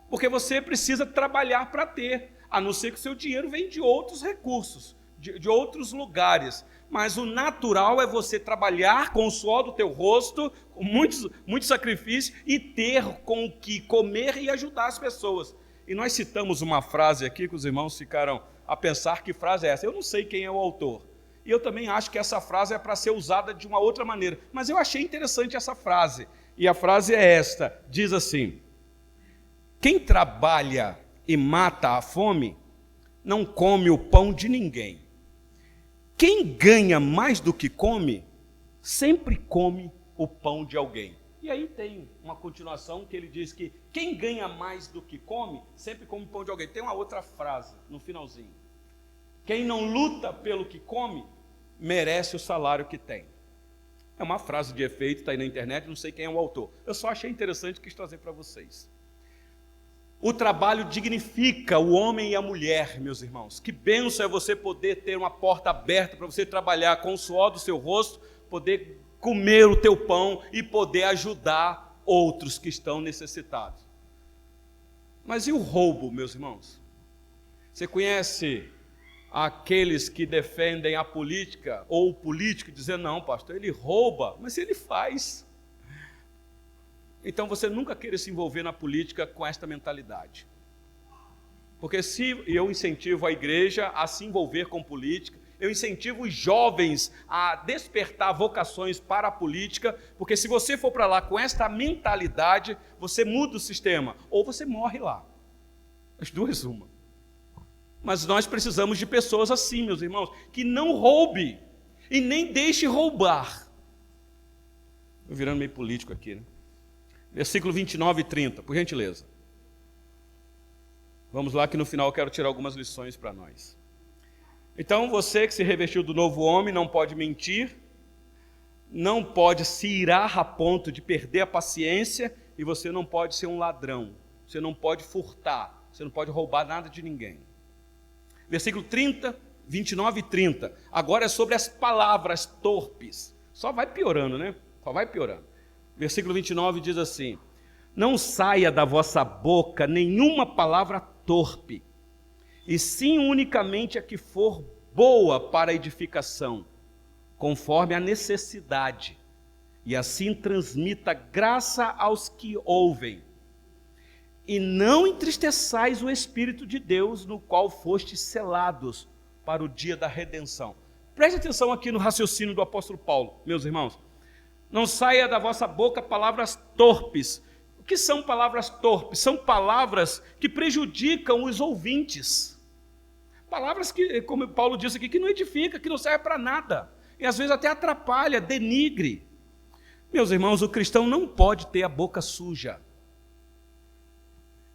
Porque você precisa trabalhar para ter, a não ser que o seu dinheiro venha de outros recursos, de outros lugares. Mas o natural é você trabalhar com o suor do teu rosto, com muito sacrifício, e ter com o que comer e ajudar as pessoas. E nós citamos uma frase aqui que os irmãos ficaram a pensar que frase é essa. Eu não sei quem é o autor. E eu também acho que essa frase é para ser usada de uma outra maneira. Mas eu achei interessante essa frase. E a frase é esta, diz assim, quem trabalha e mata a fome, não come o pão de ninguém. Quem ganha mais do que come, sempre come o pão de alguém. E aí tem uma continuação que ele diz que quem ganha mais do que come, sempre come o pão de alguém. Tem uma outra frase no finalzinho. Quem não luta pelo que come, merece o salário que tem. É uma frase de efeito, está aí na internet, não sei quem é o autor. Eu só achei interessante e quis trazer para vocês. O trabalho dignifica o homem e a mulher, meus irmãos. Que bênção é você poder ter uma porta aberta para você trabalhar com o suor do seu rosto, poder comer o teu pão e poder ajudar outros que estão necessitados. Mas e o roubo, meus irmãos? Você conhece aqueles que defendem a política, ou o político, dizendo, não, pastor, ele rouba, mas ele faz. Então você nunca queira se envolver na política com esta mentalidade. Porque se eu incentivo a igreja a se envolver com política, eu incentivo os jovens a despertar vocações para a política, porque se você for para lá com esta mentalidade, você muda o sistema, ou você morre lá. As duas, uma. Mas nós precisamos de pessoas assim, meus irmãos, que não roube e nem deixe roubar. Estou virando meio político aqui, né? Versículo 29 e 30, por gentileza. Vamos lá que no final eu quero tirar algumas lições para nós. Então você que se revestiu do novo homem não pode mentir, não pode se irar a ponto de perder a paciência e você não pode ser um ladrão, você não pode furtar, você não pode roubar nada de ninguém. Versículo 30, 29 e 30. Agora é sobre as palavras torpes. Só vai piorando, né? Só vai piorando. Versículo 29 diz assim, não saia da vossa boca nenhuma palavra torpe, e sim unicamente a que for boa para a edificação, conforme a necessidade, e assim transmita graça aos que ouvem. E não entristeçais o Espírito de Deus, no qual fostes selados para o dia da redenção. Preste atenção aqui no raciocínio do apóstolo Paulo, meus irmãos. Não saia da vossa boca palavras torpes. O que são palavras torpes? São palavras que prejudicam os ouvintes. Palavras que, como Paulo disse aqui, que não edifica, que não serve para nada. E às vezes até atrapalha, denigre. Meus irmãos, o cristão não pode ter a boca suja.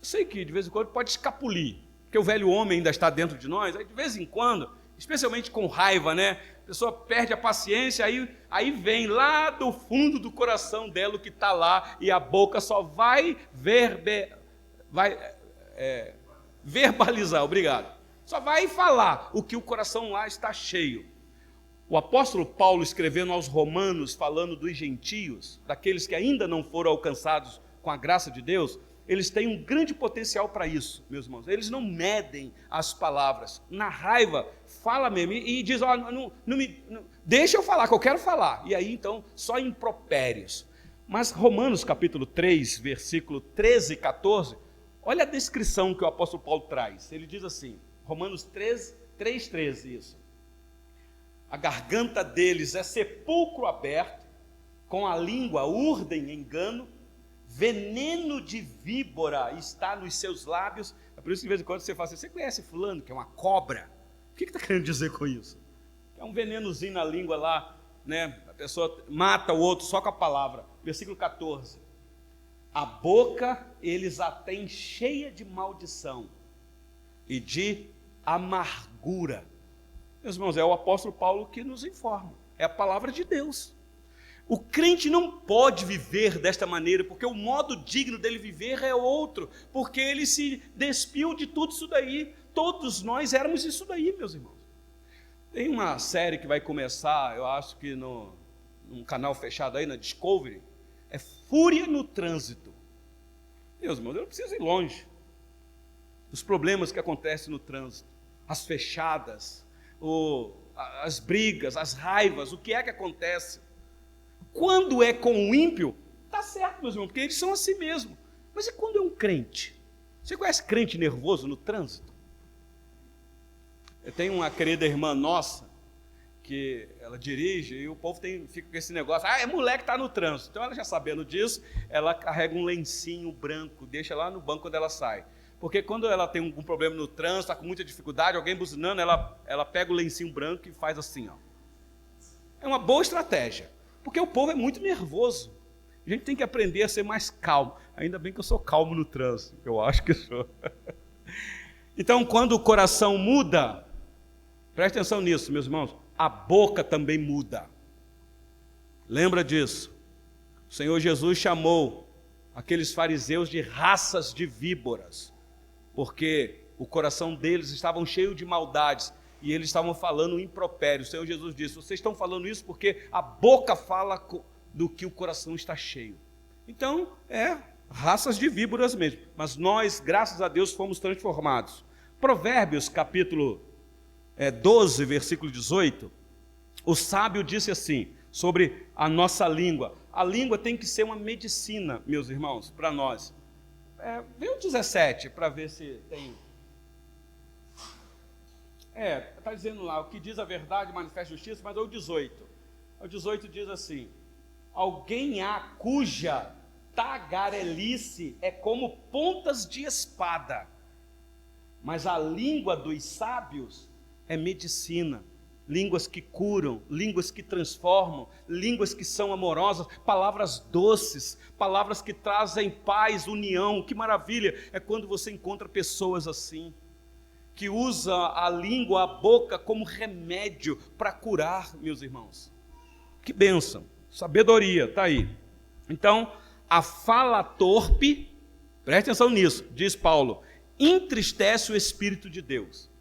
Eu sei que de vez em quando pode escapulir, porque o velho homem ainda está dentro de nós, aí de vez em quando, especialmente com raiva, né? A pessoa perde a paciência, aí vem lá do fundo do coração dela o que está lá, e a boca só vai verbalizar, obrigado. Só vai falar o que o coração lá está cheio. O apóstolo Paulo, escrevendo aos Romanos, falando dos gentios, daqueles que ainda não foram alcançados com a graça de Deus, eles têm um grande potencial para isso, meus irmãos. Eles não medem as palavras. Na raiva, fala mesmo e diz, deixa eu falar, que eu quero falar. E aí, então, só impropérios. Mas Romanos capítulo 3, versículo 13 e 14, olha a descrição que o apóstolo Paulo traz. Ele diz assim, Romanos 3:13, isso. A garganta deles é sepulcro aberto, com a língua urdem engano, veneno de víbora está nos seus lábios. É por isso que de vez em quando você fala assim, você conhece fulano, que é uma cobra? O que está querendo dizer com isso? É um venenozinho na língua lá, né? A pessoa mata o outro só com a palavra. Versículo 14. A boca eles a têm cheia de maldição e de amargura. Meus irmãos, é o apóstolo Paulo que nos informa. É a palavra de Deus. O crente não pode viver desta maneira, porque o modo digno dele viver é outro, porque ele se despiu de tudo isso daí. Todos nós éramos isso daí, meus irmãos. Tem uma série que vai começar, eu acho que num canal fechado aí, na Discovery, é Fúria no Trânsito. Meus irmãos, eu não preciso ir longe. Os problemas que acontecem no trânsito, as fechadas, as brigas, as raivas, o que é que acontece? Quando é com o ímpio, está certo, meus irmãos, porque eles são assim mesmo. Mas e quando é um crente? Você conhece crente nervoso no trânsito? Eu tenho uma querida irmã nossa, que ela dirige, e o povo fica com esse negócio, é mulher que está no trânsito. Então ela já sabendo disso, ela carrega um lencinho branco, deixa lá no banco quando ela sai. Porque quando ela tem algum problema no trânsito, está com muita dificuldade, alguém buzinando, ela pega o lencinho branco e faz assim, ó. É uma boa estratégia. Porque o povo é muito nervoso. A gente tem que aprender a ser mais calmo. Ainda bem que eu sou calmo no trânsito, eu acho que sou. Então, quando o coração muda, preste atenção nisso, meus irmãos, a boca também muda. Lembra disso? O Senhor Jesus chamou aqueles fariseus de raças de víboras, porque o coração deles estava cheio de maldades, e eles estavam falando impropério. O Senhor Jesus disse, vocês estão falando isso porque a boca fala do que o coração está cheio. Então, raças de víboras mesmo. Mas nós, graças a Deus, fomos transformados. Provérbios, capítulo 12, versículo 18, o sábio disse assim, sobre a nossa língua. A língua tem que ser uma medicina, meus irmãos, para nós. Vê o 17, para ver se tem... está dizendo lá, o que diz a verdade manifesta justiça, mas é o 18. O 18 diz assim, alguém há cuja tagarelice é como pontas de espada, mas a língua dos sábios é medicina. Línguas que curam, línguas que transformam, línguas que são amorosas, palavras doces, palavras que trazem paz, união. Que maravilha é quando você encontra pessoas assim, que usa a língua, a boca como remédio para curar, meus irmãos. Que bênção, sabedoria, está aí. Então, a fala torpe, preste atenção nisso, diz Paulo, entristece o Espírito de Deus.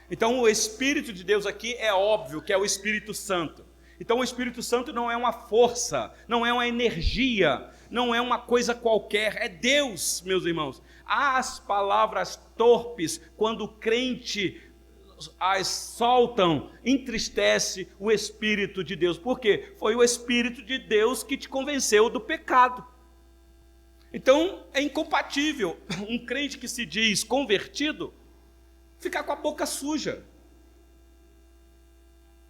Então, o Espírito de Deus aqui é óbvio que é o Espírito Santo. Então, o Espírito Santo não é uma força, não é uma energia, não é uma coisa qualquer, é Deus, meus irmãos. As palavras torpes, quando o crente as soltam, entristece o Espírito de Deus. Por quê? Foi o Espírito de Deus que te convenceu do pecado. Então, é incompatível um crente que se diz convertido ficar com a boca suja,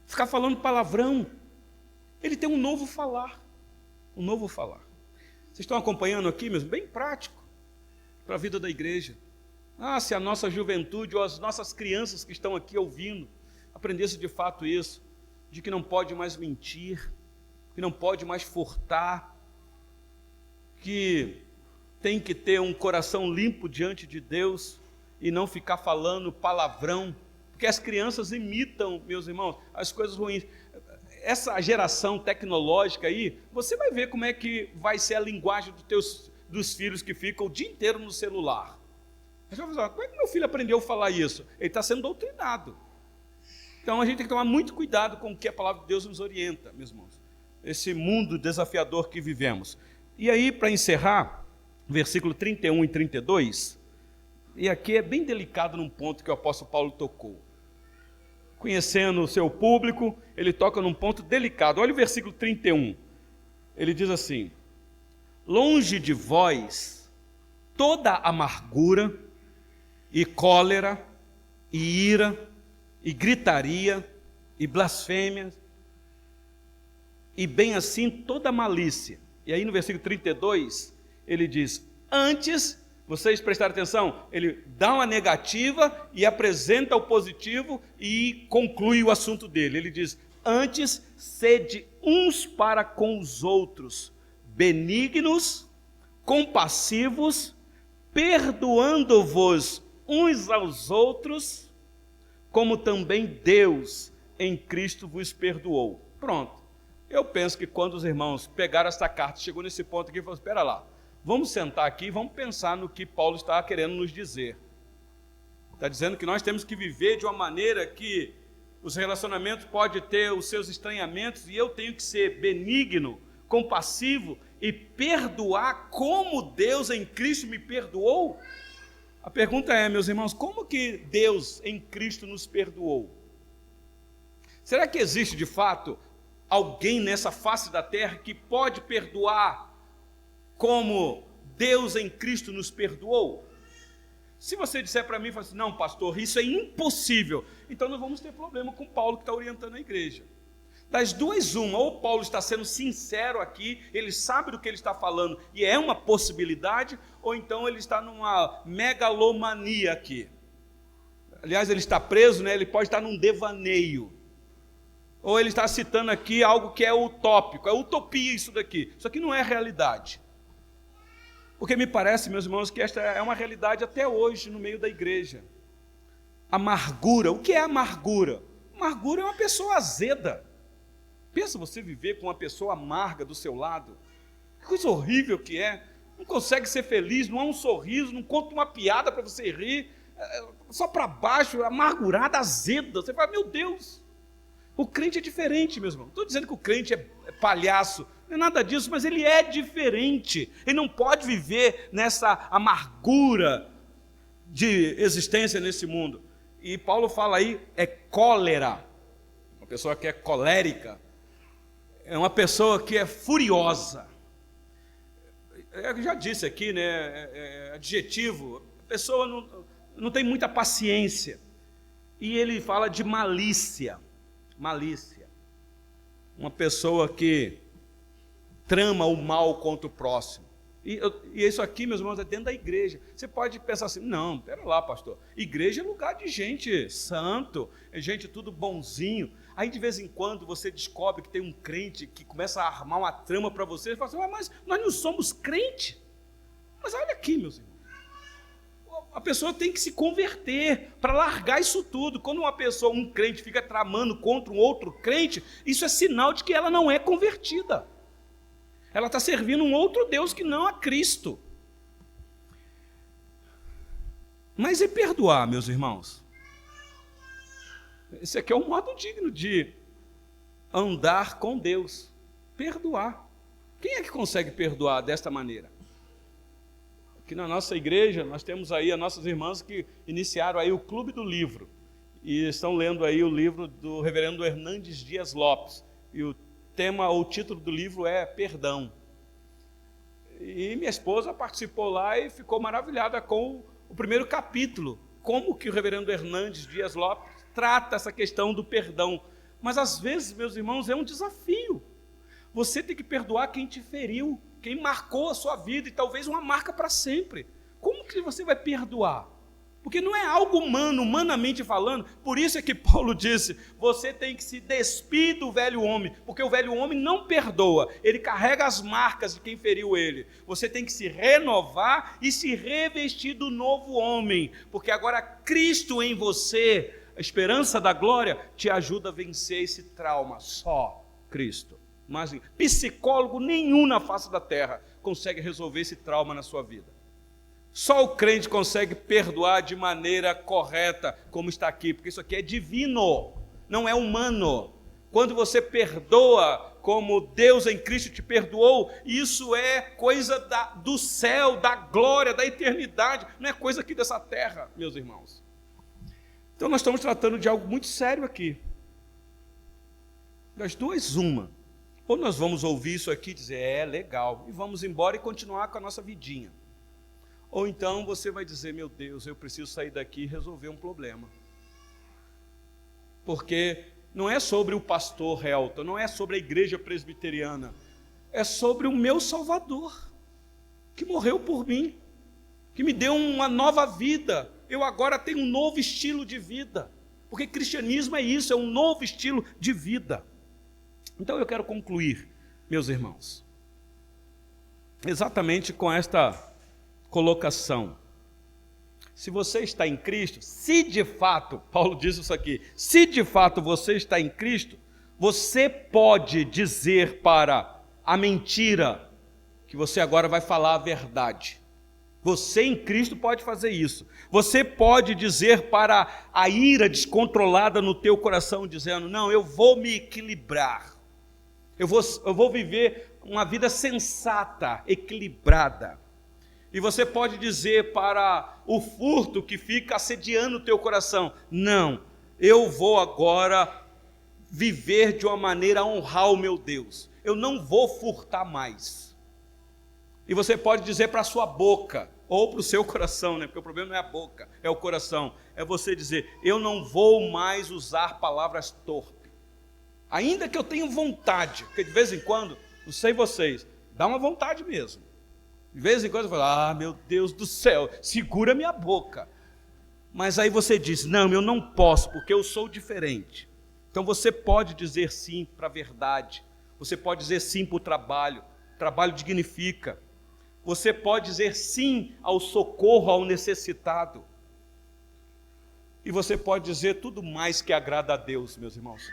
ficar falando palavrão. Ele tem um novo falar, um novo falar. Vocês estão acompanhando aqui mesmo? Bem prático para a vida da igreja. Se a nossa juventude ou as nossas crianças que estão aqui ouvindo aprendesse de fato isso, de que não pode mais mentir, que não pode mais furtar, que tem que ter um coração limpo diante de Deus e não ficar falando palavrão, porque as crianças imitam, meus irmãos, as coisas ruins. Essa geração tecnológica aí, você vai ver como é que vai ser a linguagem dos filhos que ficam o dia inteiro no celular. Você vai falar, como é que meu filho aprendeu a falar isso? Ele está sendo doutrinado. Então a gente tem que tomar muito cuidado com o que a palavra de Deus nos orienta, meus irmãos. Esse mundo desafiador que vivemos. E aí, para encerrar, versículo 31 e 32, e aqui é bem delicado num ponto que o apóstolo Paulo tocou. Conhecendo o seu público, ele toca num ponto delicado. Olha o versículo 31, ele diz assim: longe de vós toda amargura e cólera e ira e gritaria e blasfêmia, e bem assim toda malícia. E aí no versículo 32, ele diz, antes, vocês prestaram atenção, ele dá uma negativa e apresenta o positivo e conclui o assunto dele. Ele diz, antes, sede uns para com os outros, benignos, compassivos, perdoando-vos uns aos outros, como também Deus em Cristo vos perdoou. Pronto. Eu penso que quando os irmãos pegaram essa carta, chegou nesse ponto aqui e falaram, espera lá, vamos sentar aqui e vamos pensar no que Paulo está querendo nos dizer. Está dizendo que nós temos que viver de uma maneira que os relacionamentos podem ter os seus estranhamentos e eu tenho que ser benigno, compassivo e perdoar como Deus em Cristo me perdoou? A pergunta é, meus irmãos, como que Deus em Cristo nos perdoou? Será que existe de fato alguém nessa face da terra que pode perdoar como Deus em Cristo nos perdoou? Se você disser para mim, assim, não pastor, isso é impossível, então nós vamos ter problema com Paulo que está orientando a igreja. Das duas uma, ou Paulo está sendo sincero aqui, ele sabe do que ele está falando e é uma possibilidade, ou então ele está numa megalomania aqui. Aliás, ele está preso, né? Ele pode estar num devaneio. Ou ele está citando aqui algo que é utópico, é utopia isso daqui. Isso aqui não é realidade. Porque me parece, meus irmãos, que esta é uma realidade até hoje no meio da igreja. Amargura, o que é amargura? Amargura é uma pessoa azeda. Pensa você viver com uma pessoa amarga do seu lado. Que coisa horrível que é. Não consegue ser feliz, não há um sorriso, não conta uma piada para você rir. Só para baixo, amargurada, azeda. Você fala, meu Deus. O crente é diferente, meus irmãos. Não estou dizendo que o crente é palhaço, não é nada disso, mas ele é diferente. Ele não pode viver nessa amargura de existência nesse mundo. E Paulo fala aí, é cólera. Uma pessoa que é colérica. É uma pessoa que é furiosa. Eu já disse aqui, né? É adjetivo. A pessoa não tem muita paciência. E ele fala de malícia. Malícia, uma pessoa que trama o mal contra o próximo, e isso aqui, meus irmãos, é dentro da igreja. Você pode pensar assim, não, pera lá pastor, igreja é lugar de gente santo, é gente tudo bonzinho, aí de vez em quando você descobre que tem um crente que começa a armar uma trama para você, e fala assim, mas nós não somos crente, mas olha aqui, meus irmãos, a pessoa tem que se converter para largar isso tudo. Quando uma pessoa, um crente, fica tramando contra um outro crente, isso é sinal de que ela não é convertida. Ela está servindo um outro Deus que não a Cristo. Mas e perdoar, meus irmãos? Esse aqui é um modo digno de andar com Deus. Perdoar. Quem é que consegue perdoar desta maneira? Aqui na nossa igreja, nós temos aí as nossas irmãs que iniciaram aí o Clube do Livro, e estão lendo aí o livro do reverendo Hernandes Dias Lopes, e o tema, ou o título do livro é Perdão. E minha esposa participou lá e ficou maravilhada com o primeiro capítulo, como que o reverendo Hernandes Dias Lopes trata essa questão do perdão. Mas às vezes, meus irmãos, é um desafio. Você tem que perdoar quem te feriu, quem marcou a sua vida, e talvez uma marca para sempre. Como que você vai perdoar? Porque não é algo humano, humanamente falando. Por isso é que Paulo disse, você tem que se despir do velho homem, porque o velho homem não perdoa, ele carrega as marcas de quem feriu ele. Você tem que se renovar e se revestir do novo homem, porque agora Cristo em você, a esperança da glória, te ajuda a vencer esse trauma. Só Cristo. Mas psicólogo nenhum na face da terra consegue resolver esse trauma na sua vida. Só o crente consegue perdoar de maneira correta, como está aqui, porque isso aqui é divino, não é humano. Quando você perdoa como Deus em Cristo te perdoou, isso é coisa do céu, da glória, da eternidade, não é coisa aqui dessa terra, meus irmãos. Então nós estamos tratando de algo muito sério aqui. Das duas, uma. Ou nós vamos ouvir isso aqui e dizer, legal, e vamos embora e continuar com a nossa vidinha. Ou então você vai dizer, meu Deus, eu preciso sair daqui e resolver um problema. Porque não é sobre o pastor Helton, não é sobre a igreja presbiteriana, é sobre o meu Salvador, que morreu por mim, que me deu uma nova vida. Eu agora tenho um novo estilo de vida, porque cristianismo é isso, é um novo estilo de vida. Então eu quero concluir, meus irmãos, exatamente com esta colocação. Se você está em Cristo, se de fato, Paulo diz isso aqui, se de fato você está em Cristo, você pode dizer para a mentira que você agora vai falar a verdade. Você em Cristo pode fazer isso. Você pode dizer para a ira descontrolada no teu coração, dizendo, não, eu vou me equilibrar. Eu vou viver uma vida sensata, equilibrada. E você pode dizer para o furto que fica assediando o teu coração, não, eu vou agora viver de uma maneira a honrar o meu Deus. Eu não vou furtar mais. E você pode dizer para a sua boca, ou para o seu coração, porque o problema não é a boca, é o coração. É você dizer, eu não vou mais usar palavras torpes. Ainda que eu tenha vontade, porque de vez em quando, não sei vocês, dá uma vontade mesmo. De vez em quando eu falo, meu Deus do céu, segura minha boca. Mas aí você diz, não, eu não posso, porque eu sou diferente. Então você pode dizer sim para a verdade, você pode dizer sim para o trabalho dignifica. Você pode dizer sim ao socorro ao necessitado. E você pode dizer tudo mais que agrada a Deus, meus irmãos.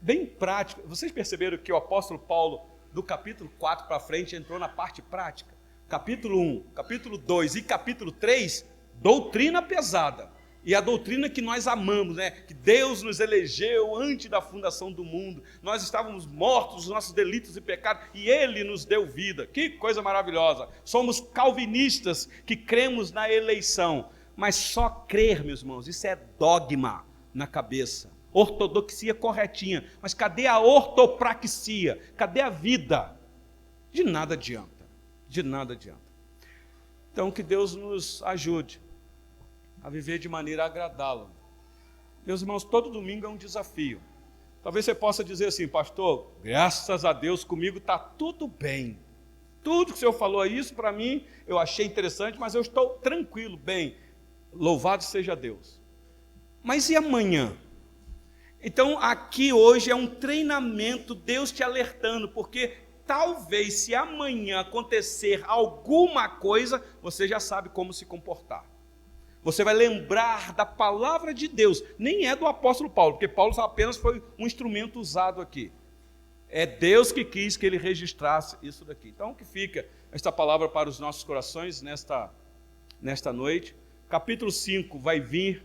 Bem prático. Vocês perceberam que o apóstolo Paulo, do capítulo 4 para frente, entrou na parte prática? Capítulo 1, capítulo 2 e capítulo 3, doutrina pesada. E a doutrina que nós amamos, que Deus nos elegeu antes da fundação do mundo. Nós estávamos mortos dos nossos delitos e pecados e Ele nos deu vida. Que coisa maravilhosa. Somos calvinistas que cremos na eleição. Mas só crer, meus irmãos, isso é dogma na cabeça. Ortodoxia corretinha. Mas cadê a ortopraxia? Cadê a vida? De nada adianta. De nada adianta. Então que Deus nos ajude a viver de maneira a agradá-lo. Meus irmãos, todo domingo é um desafio. Talvez você possa dizer assim, pastor, graças a Deus comigo está tudo bem. Tudo que o senhor falou isso para mim, eu achei interessante, mas eu estou tranquilo, bem. Louvado seja Deus. Mas e amanhã? Então aqui hoje é um treinamento, Deus te alertando, porque talvez se amanhã acontecer alguma coisa, você já sabe como se comportar. Você vai lembrar da palavra de Deus, nem é do apóstolo Paulo, porque Paulo apenas foi um instrumento usado aqui. É Deus que quis que ele registrasse isso daqui. Então que fica esta palavra para os nossos corações nesta noite. Capítulo 5 vai vir.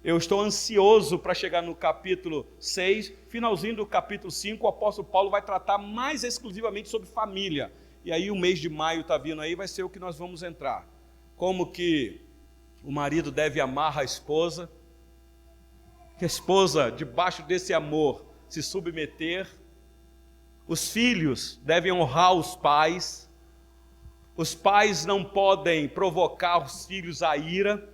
Eu estou ansioso para chegar no capítulo 6, finalzinho do capítulo 5, o apóstolo Paulo vai tratar mais exclusivamente sobre família. E aí o mês de maio está vindo aí, vai ser o que nós vamos entrar. Como que o marido deve amar a esposa, que a esposa, debaixo desse amor, se submeter. Os filhos devem honrar os pais não podem provocar os filhos à ira.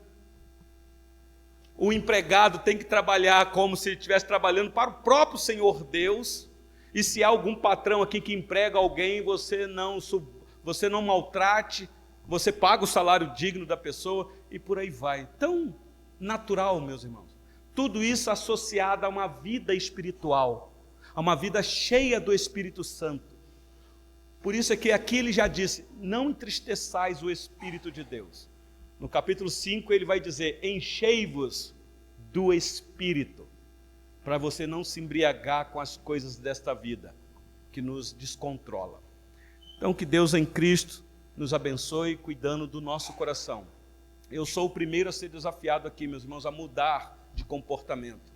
O empregado tem que trabalhar como se ele estivesse trabalhando para o próprio Senhor Deus. E se há algum patrão aqui que emprega alguém, você não maltrate, você paga o salário digno da pessoa e por aí vai. Tão natural, meus irmãos. Tudo isso associado a uma vida espiritual, a uma vida cheia do Espírito Santo. Por isso é que aqui ele já disse, não entristeçais o Espírito de Deus. No capítulo 5 ele vai dizer, enchei-vos do Espírito, para você não se embriagar com as coisas desta vida, que nos descontrola. Então que Deus em Cristo nos abençoe, cuidando do nosso coração. Eu sou o primeiro a ser desafiado aqui, meus irmãos, a mudar de comportamento.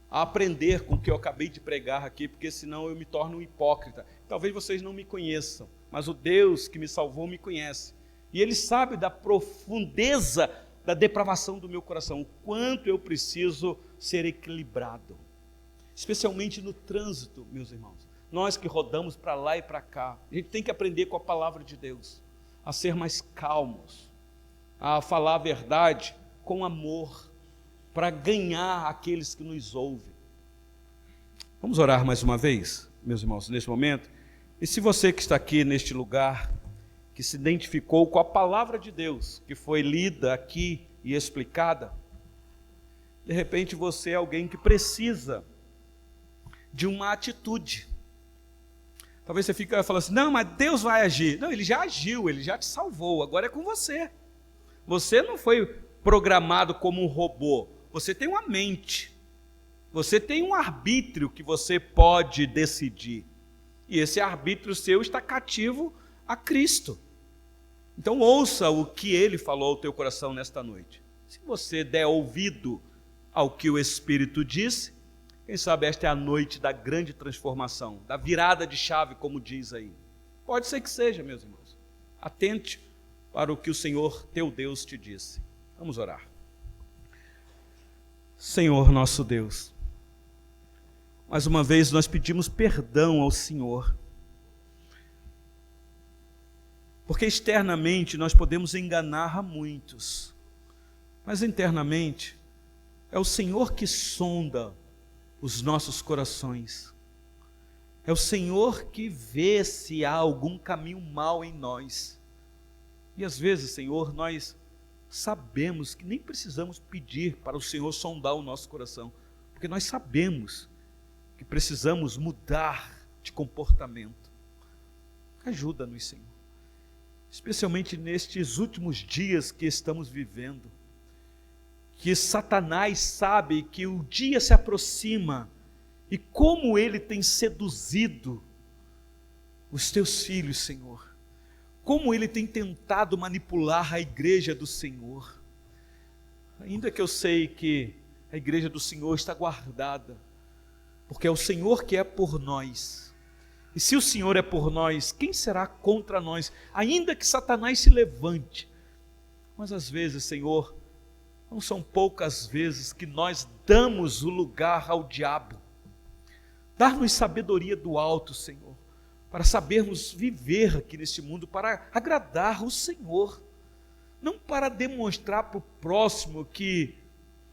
a aprender com o que eu acabei de pregar aqui, porque senão eu me torno um hipócrita. Talvez vocês não me conheçam, mas o Deus que me salvou me conhece. E Ele sabe da profundeza da depravação do meu coração, o quanto eu preciso ser equilibrado, especialmente no trânsito, meus irmãos. Nós que rodamos para lá e para cá, a gente tem que aprender com a palavra de Deus, a ser mais calmos, a falar a verdade com amor, para ganhar aqueles que nos ouvem. Vamos orar mais uma vez, meus irmãos, neste momento. E se você que está aqui neste lugar, que se identificou com a palavra de Deus, que foi lida aqui e explicada, de repente você é alguém que precisa de uma atitude. Talvez você fique falando assim, não, mas Deus vai agir. Não, Ele já agiu, Ele já te salvou, agora é com você. Você não foi programado como um robô, você tem uma mente, você tem um arbítrio que você pode decidir, e esse arbítrio seu está cativo a Cristo. Então ouça o que Ele falou ao teu coração nesta noite. Se você der ouvido ao que o Espírito disse, quem sabe esta é a noite da grande transformação, da virada de chave, como diz aí. Pode ser que seja, meus irmãos. Atente para o que o Senhor teu Deus te disse. Vamos orar. Senhor nosso Deus, mais uma vez nós pedimos perdão ao Senhor, porque externamente nós podemos enganar a muitos, mas internamente é o Senhor que sonda os nossos corações, é o Senhor que vê se há algum caminho mau em nós, e às vezes, Senhor, nós sabemos que nem precisamos pedir para o Senhor sondar o nosso coração, porque nós sabemos que precisamos mudar de comportamento. Ajuda-nos, Senhor, especialmente nestes últimos dias que estamos vivendo, que Satanás sabe que o dia se aproxima e como ele tem seduzido os teus filhos, Senhor, como ele tem tentado manipular a igreja do Senhor. Ainda que eu sei que a igreja do Senhor está guardada, porque é o Senhor que é por nós. E se o Senhor é por nós, quem será contra nós? Ainda que Satanás se levante. Mas às vezes, Senhor, não são poucas vezes que nós damos o lugar ao diabo. Dá-nos sabedoria do alto, Senhor, para sabermos viver aqui neste mundo, para agradar o Senhor, não para demonstrar para o próximo que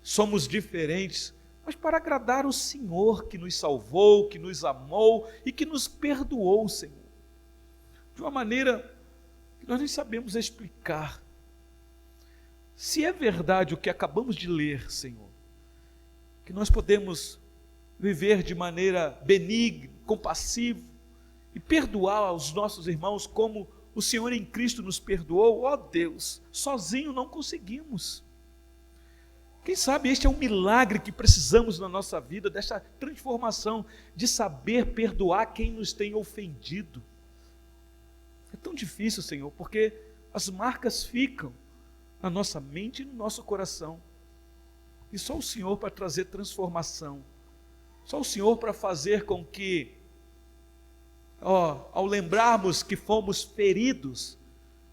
somos diferentes, mas para agradar o Senhor que nos salvou, que nos amou e que nos perdoou, Senhor, de uma maneira que nós nem sabemos explicar. Se é verdade o que acabamos de ler, Senhor, que nós podemos viver de maneira benigna, compassiva, e perdoar aos nossos irmãos como o Senhor em Cristo nos perdoou, ó Deus, sozinho não conseguimos. Quem sabe este é um milagre que precisamos na nossa vida, desta transformação, de saber perdoar quem nos tem ofendido. É tão difícil, Senhor, porque as marcas ficam na nossa mente e no nosso coração, e só o Senhor para trazer transformação, só o Senhor para fazer com que, ao lembrarmos que fomos feridos,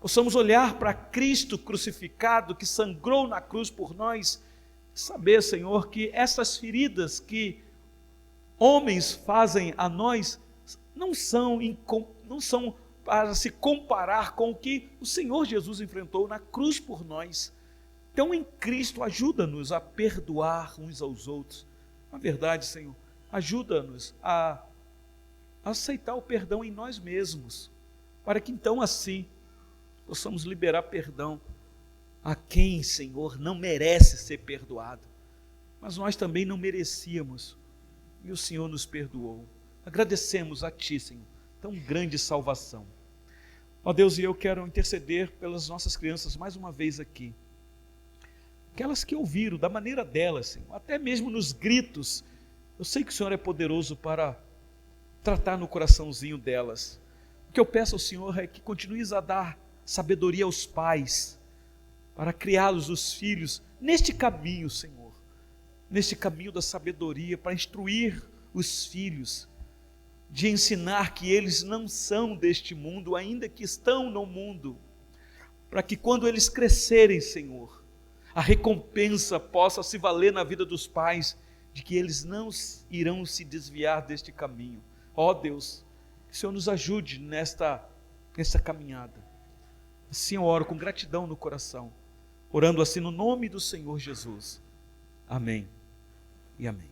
possamos olhar para Cristo crucificado, que sangrou na cruz por nós, saber, Senhor, que essas feridas que homens fazem a nós, não são para se comparar com o que o Senhor Jesus enfrentou na cruz por nós. Então, em Cristo, ajuda-nos a perdoar uns aos outros. Na verdade, Senhor, ajuda-nos a aceitar o perdão em nós mesmos, para que então assim possamos liberar perdão a quem, Senhor, não merece ser perdoado, mas nós também não merecíamos, e o Senhor nos perdoou. Agradecemos a Ti, Senhor, tão grande salvação. Ó Deus, e eu quero interceder pelas nossas crianças mais uma vez aqui, aquelas que ouviram da maneira delas, Senhor, até mesmo nos gritos. Eu sei que o Senhor é poderoso para tratar no coraçãozinho delas. O que eu peço ao Senhor é que continues a dar sabedoria aos pais, para criá-los, os filhos, neste caminho, Senhor, neste caminho da sabedoria, para instruir os filhos, de ensinar que eles não são deste mundo, ainda que estão no mundo, para que quando eles crescerem, Senhor, a recompensa possa se valer na vida dos pais, de que eles não irão se desviar deste caminho. Ó Deus, que o Senhor nos ajude nesta caminhada. Assim eu oro com gratidão no coração, orando assim no nome do Senhor Jesus. Amém e amém.